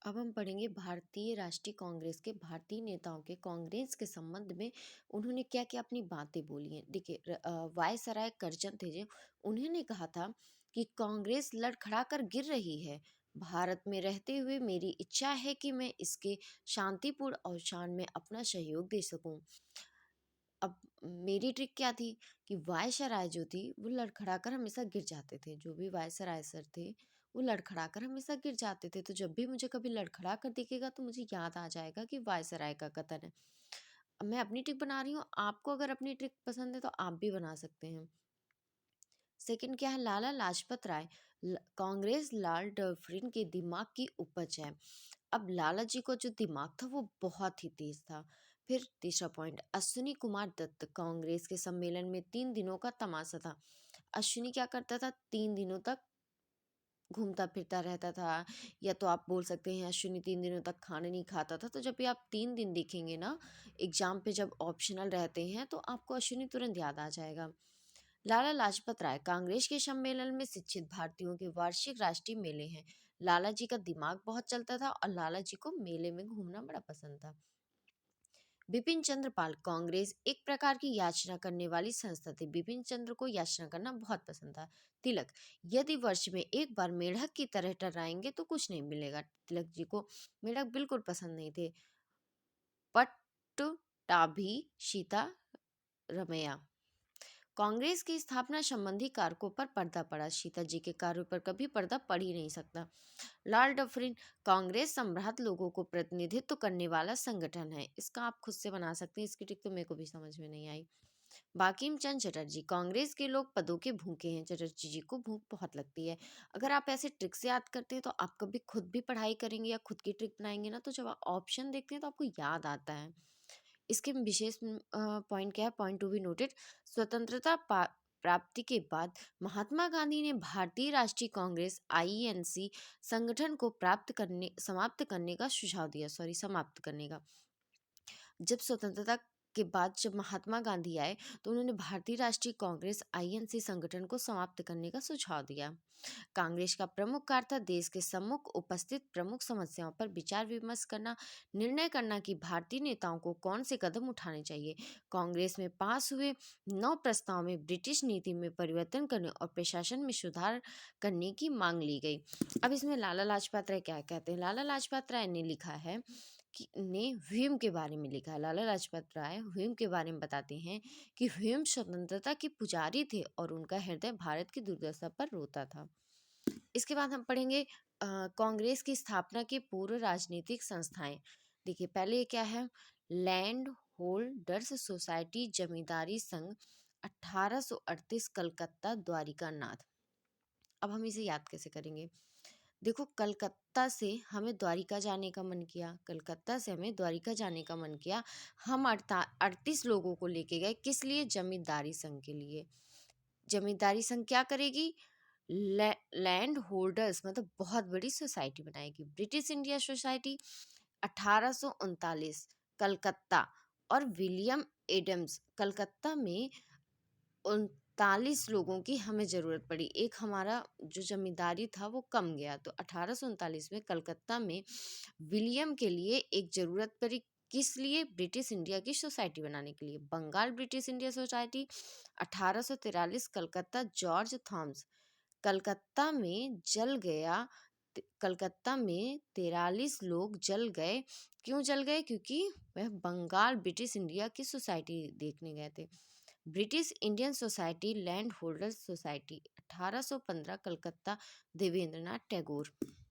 अब हम पढ़ेंगे भारतीय राष्ट्रीय कांग्रेस के भारतीय नेताओं के कांग्रेस के संबंध में उन्होंने क्या क्या अपनी बातें बोली हैं। देखिए, वायसराय करजन थे जो, उन्होंने कहा था कि कांग्रेस लड़खड़ा कर गिर रही है। भारत में रहते हुए मेरी इच्छा है कि मैं इसके शांतिपूर्ण अवसान में अपना सहयोग दे सकूं। अब मेरी ट्रिक क्या थी कि वायसराय जो थी वो लड़खड़ाकर हमेशा गिर जाते थे। जो भी वायसराय सर थे वो लड़खड़ाकर हमेशा गिर जाते थे। तो जब भी मुझे कभी लड़खड़ा कर दिखेगा तो मुझे याद आ जाएगा कि वायसराय का कथन है। अब मैं अपनी ट्रिक बना रही हूँ, आपको अगर अपनी ट्रिक पसंद है तो आप भी बना सकते हैं। सेकंड क्या है, लाला लाजपत राय। कांग्रेस लाल डफरिन के दिमाग की उपज है। अब लाला जी को जो दिमाग था वो बहुत ही तेज था। फिर तीसरा पॉइंट, अश्विनी कुमार दत्त। कांग्रेस के सम्मेलन में 3 दिनों का तमाशा था। अश्विनी क्या करता था, 3 दिनों तक घूमता फिरता रहता था। या तो आप बोल सकते हैं अश्विनी 3 दिनों तक खाना नहीं खाता था। तो जब भी आप 3 दिन देखेंगे ना एग्जाम पे, जब ऑप्शनल रहते हैं, तो आपको अश्विनी तुरंत याद आ जाएगा। लाला लाजपत राय, कांग्रेस के सम्मेलन में शिक्षित भारतीयों के वार्षिक राष्ट्रीय मेले हैं। लाला जी का दिमाग बहुत चलता था और लाला जी को मेले में घूमना बड़ा पसंद था। बिपिन चंद्र पाल, कांग्रेस एक प्रकार की याचना करने वाली संस्था थी। बिपिन चंद्र को याचना करना बहुत पसंद था। तिलक, यदि वर्ष में एक बार मेढक की तरह टर्राएंगे तो कुछ नहीं मिलेगा। तिलक जी को मेढक बिल्कुल पसंद नहीं थे। पट्टाभी सीता रमैया, कांग्रेस की स्थापना संबंधी कारकों पर पर्दा पड़ा। सीता जी के कार्यों पर कभी पर्दा पड़ ही नहीं सकता। लाल डफरिन, कांग्रेस सम्राट लोगों को प्रतिनिधित्व करने वाला संगठन है। इसका आप खुद से बना सकते हैं, इसकी ट्रिक तो मेरे को भी समझ में नहीं आई। बांकिम चंद्र चटर्जी, कांग्रेस के लोग पदों के भूखे हैं। चटर्जी जी को भूख बहुत लगती है। अगर आप ऐसे ट्रिक से याद करते हैं तो आप कभी खुद भी पढ़ाई करेंगे या खुद की ट्रिक बनाएंगे ना, तो जब आप ऑप्शन देखते हैं तो आपको याद आता है। इसके विशेष पॉइंट क्या है, पॉइंट टू बी नोटेड। स्वतंत्रता प्राप्ति के बाद महात्मा गांधी ने भारतीय राष्ट्रीय कांग्रेस आईएनसी संगठन को समाप्त करने का सुझाव दिया। सॉरी, समाप्त करने का। जब स्वतंत्रता के बाद जब महात्मा गांधी आए तो उन्होंने भारतीय राष्ट्रीय कांग्रेस आईएनसी संगठन को समाप्त करने का सुझाव दिया। कांग्रेस का प्रमुख कार्य था देश के सम्मुख उपस्थित प्रमुख समस्याओं पर विचार विमर्श करना, निर्णय करना कि भारतीय नेताओं को कौन से कदम उठाने चाहिए। कांग्रेस में पास हुए 9 प्रस्ताव में ब्रिटिश नीति में परिवर्तन करने और प्रशासन में सुधार करने की मांग ली गई। अब इसमें लाला लाजपत राय क्या कहते हैं। लाला लाजपत राय ने लिखा है कि ने हुइम के बारे में लिखा है। लाला लाजपत राय हुइम के बारे में बताते हैं कि हुइम स्वतंत्रता के पुजारी थे और उनका हृदय भारत की दुर्दशा पर रोता था। इसके बाद हम पढ़ेंगे कांग्रेस की स्थापना के पूर्व राजनीतिक संस्थाएं। देखिए, पहले क्या है, लैंड होल्डर्स सोसाइटी जमींदारी संघ 1838 कलकत्ता द्वारिका नाथ। अब हम इसे याद कैसे करेंगे। देखो, कलकत्ता से हमें द्वारिका जाने का मन किया। कलकत्ता से हमें द्वारिका जाने का मन किया। हम 38 लोगों को लेके गए, किस लिए, जमींदारी संघ के लिए। जमींदारी संघ क्या करेगी, लैंड होल्डर्स मतलब बहुत बड़ी सोसाइटी बनाएगी। ब्रिटिश इंडिया सोसाइटी 1839 कलकत्ता, और विलियम एडम्स, कलकत्ता में 39 लोगों की हमें ज़रूरत पड़ी। एक हमारा जो जमींदारी था वो कम गया, तो 1839 में कलकत्ता में विलियम के लिए एक ज़रूरत पड़ी। किस लिए, ब्रिटिश इंडिया की सोसाइटी बनाने के लिए। Bengal British India society 1843 Calcutta George Thompson, Calcutta में जल गया। कलकत्ता में 43 लोग जल गए। क्यों जल गए, क्योंकि वह बंगाल ब्रिटिश इंडिया की सोसाइटी देखने गए थे। British Indian society land holders society 1815 Calcutta, Debendranath Tagore.